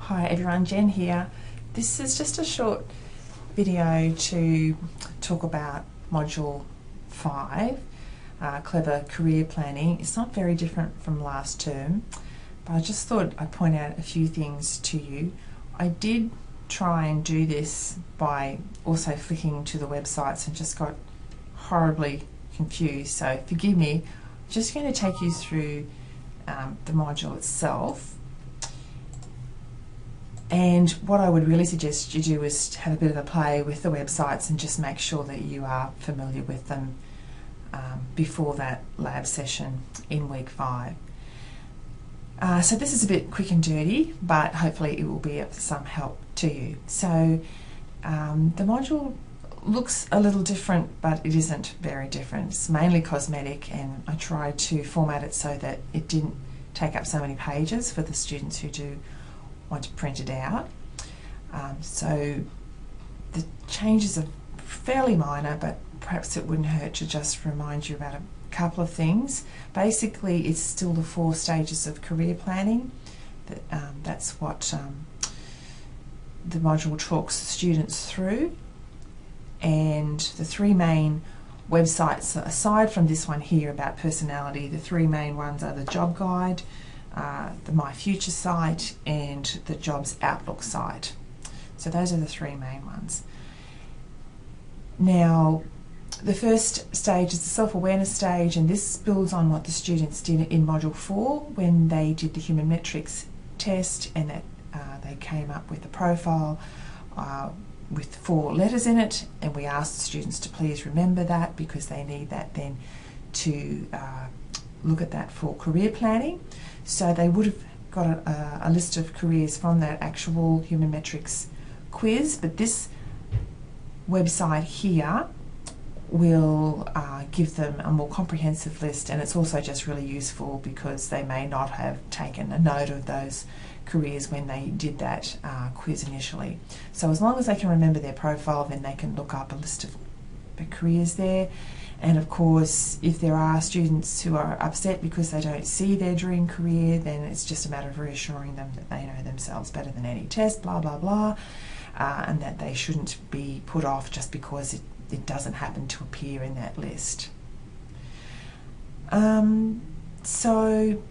Hi everyone, Jen here. This is just a short video to talk about Module 5, Clever Career Planning. It's not very different from last term, but I just thought I'd point out a few things to you. I did try and do this by also flicking to the websites and just got horribly confused, so forgive me. I'm just going to take you through the module itself. And what I would really suggest you do is have a bit of a play with the websites and just make sure that you are familiar with them before that lab session in week 5. So this is a bit quick and dirty, but hopefully it will be of some help to you. So the module looks a little different, but it isn't very different. It's mainly cosmetic, and I tried to format it so that it didn't take up so many pages for the students who do want to print it out. So the changes are fairly minor, but perhaps it wouldn't hurt to just remind you about a couple of things. Basically, it's still the 4 stages of career planning. That's what the module talks students through. And the 3 main websites, aside from this one here about personality, the 3 main ones are the Job Guide, the My Future site, and the Jobs Outlook site. So those are the 3 main ones. Now, the first stage is the self-awareness stage, and this builds on what the students did in Module 4 when they did the human metrics test, and that they came up with a profile with 4 letters in it, and we asked the students to please remember that because they need that then to look at that for career planning. So they would have got a list of careers from that actual human metrics quiz, but this website here will give them a more comprehensive list, and it's also just really useful because they may not have taken a note of those careers when they did that quiz initially. So as long as they can remember their profile, then they can look up a list of the careers there. And of course, if there are students who are upset because they don't see their dream career, then it's just a matter of reassuring them that they know themselves better than any test, blah, blah, blah, and that they shouldn't be put off just because it doesn't happen to appear in that list. So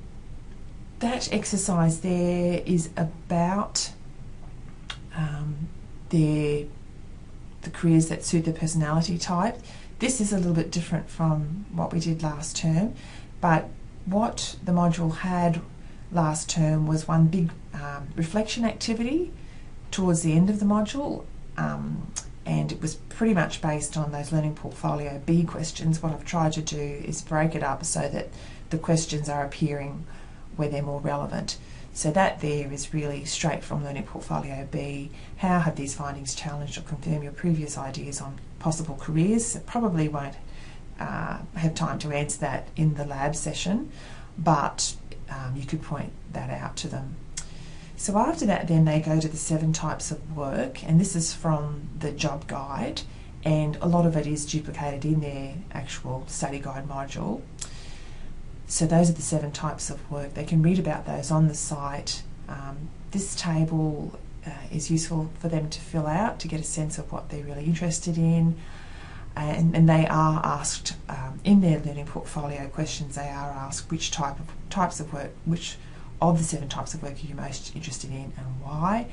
that exercise there is about the careers that suit their personality type. This is a little bit different from what we did last term, but what the module had last term was one big reflection activity towards the end of the module, and it was pretty much based on those Learning Portfolio B questions. What I've tried to do is break it up so that the questions are appearing where they're more relevant. So that there is really straight from Learning Portfolio B. How have these findings challenged or confirmed your previous ideas on possible careers? So probably won't have time to answer that in the lab session, but you could point that out to them. So after that, then they go to the 7 types of work, and this is from the Job Guide, and a lot of it is duplicated in their actual study guide module. So those are the 7 types of work. They can read about those on the site. This table is useful for them to fill out to get a sense of what they're really interested in. And they are asked, in their Learning Portfolio questions, they are asked which types of work, which of the 7 types of work are you most interested in and why.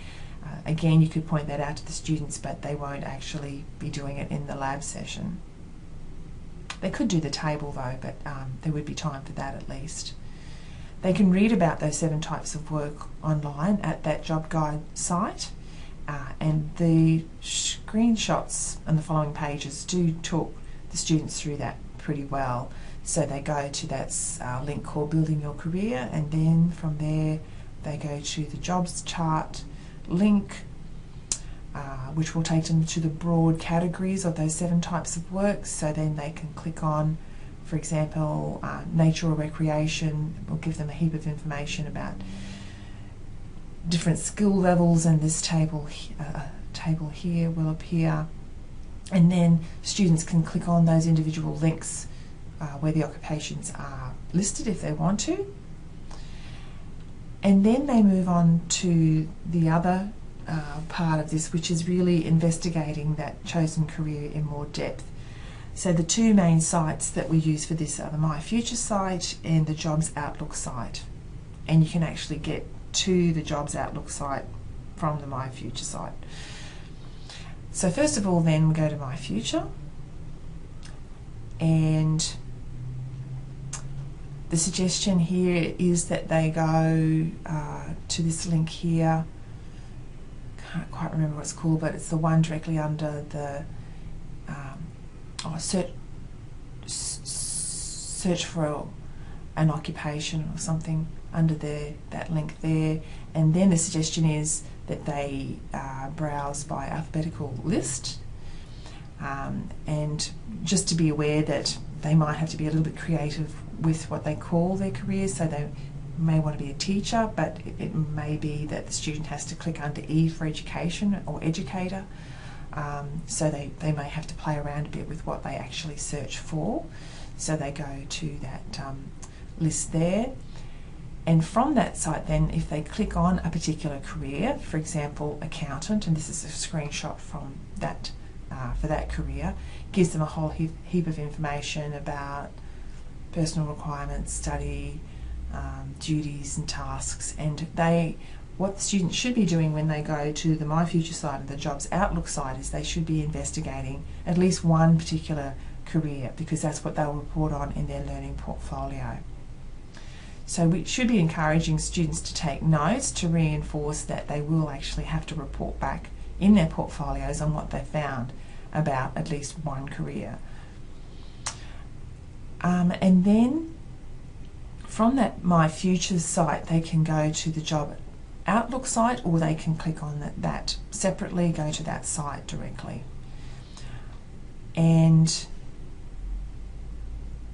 Again, you could point that out to the students, but they won't actually be doing it in the lab session. They could do the table though, but there would be time for that at least. They can read about those 7 types of work online at that Job Guide site, and the screenshots on the following pages do talk the students through that pretty well. So they go to that link called Building Your Career, and then from there they go to the jobs chart link, which will take them to the broad categories of those 7 types of work. So then they can click on, for example, nature or recreation. It will give them a heap of information about different skill levels, and this table here will appear. And then students can click on those individual links where the occupations are listed if they want to. And then they move on to the other part of this, which is really investigating that chosen career in more depth. So the two main sites that we use for this are the My Future site and the Jobs Outlook site. And you can actually get to the Jobs Outlook site from the My Future site. So first of all, then we go to My Future, and the suggestion here is that they go to this link here. Can't quite remember what it's called, but it's the one directly under the search for an occupation or something under that link there. And then the suggestion is that they browse by alphabetical list, and just to be aware that they might have to be a little bit creative with what they call their careers. So they may want to be a teacher, but it may be that the student has to click under E for education or educator. So they may have to play around a bit with what they actually search for. So they go to that list there. And from that site then, if they click on a particular career, for example, accountant, and this is a screenshot from that for that career, gives them a whole heap of information about personal requirements, study, duties and tasks. And what the students should be doing when they go to the My Future site and the Jobs Outlook site is they should be investigating at least one particular career, because that's what they'll report on in their learning portfolio. So we should be encouraging students to take notes to reinforce that they will actually have to report back in their portfolios on what they found about at least one career. And then from that My Future site, they can go to the Job Outlook site, or they can click on that separately, go to that site directly. And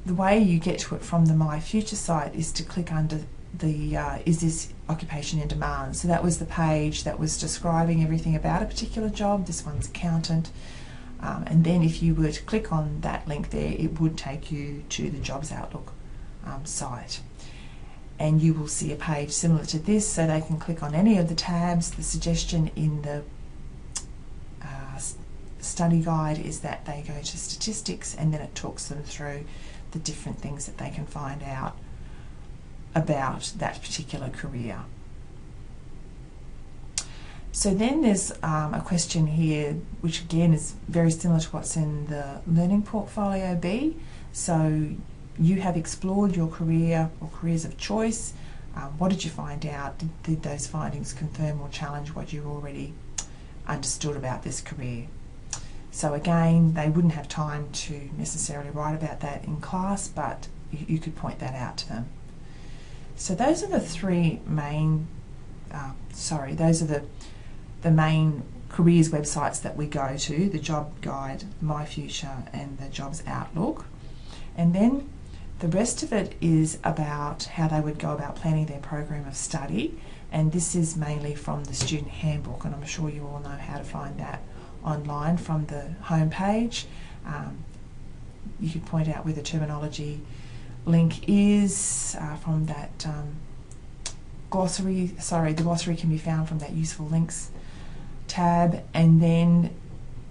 the way you get to it from the My Future site is to click under the is this occupation in demand. So that was the page that was describing everything about a particular job. This one's accountant. And then if you were to click on that link there, it would take you to the Jobs Outlook site. And you will see a page similar to this, so they can click on any of the tabs. The suggestion in the study guide is that they go to statistics, and then it talks them through the different things that they can find out about that particular career. So then there's a question here which again is very similar to what's in the Learning Portfolio B. So you have explored your career or careers of choice. What did you find out? Did those findings confirm or challenge what you already understood about this career? So again, they wouldn't have time to necessarily write about that in class, but you could point that out to them. So those are the three main, those are the main careers websites that we go to: the Job Guide, My Future and the Jobs Outlook. And then the rest of it is about how they would go about planning their program of study, and this is mainly from the Student Handbook, and I'm sure you all know how to find that online from the home page. You can point out where the terminology link is from that glossary. The glossary can be found from that useful links tab, and then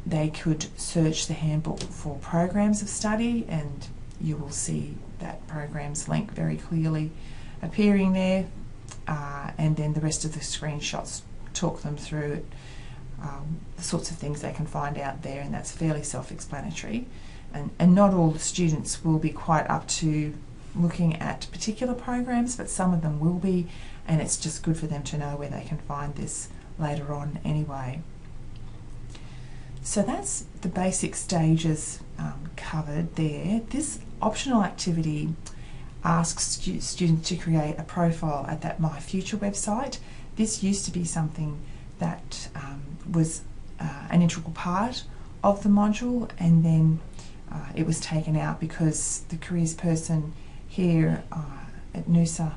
they could search the handbook for programs of study, and you will see that programs link very clearly appearing there, and then the rest of the screenshots talk them through it, the sorts of things they can find out there, and that's fairly self-explanatory. And not all the students will be quite up to looking at particular programs, but some of them will be, and it's just good for them to know where they can find this later on anyway. So that's the basic stages covered there. This optional activity asks students to create a profile at that My Future website. This used to be something that was an integral part of the module, and then it was taken out because the careers person here at Noosa,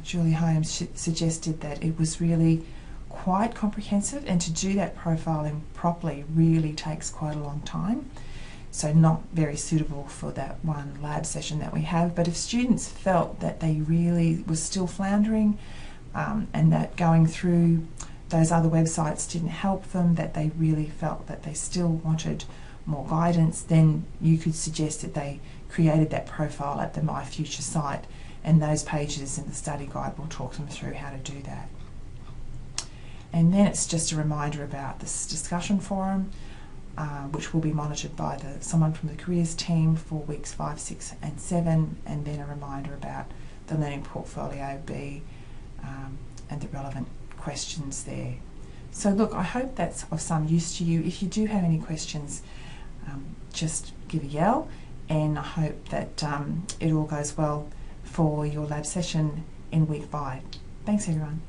Julie Holmes, suggested that it was really quite comprehensive, and to do that profiling properly really takes quite a long time, so not very suitable for that one lab session that we have. But if students felt that they really were still floundering and that going through those other websites didn't help them, that they really felt that they still wanted more guidance, then you could suggest that they created that profile at the My Future site, and those pages in the study guide will talk them through how to do that. And then it's just a reminder about this discussion forum, which will be monitored by someone from the careers team for weeks 5, 6 and 7, and then a reminder about the Learning Portfolio B and the relevant questions there. So look, I hope that's of some use to you. If you do have any questions, just give a yell, and I hope that it all goes well for your lab session in week 5. Thanks everyone.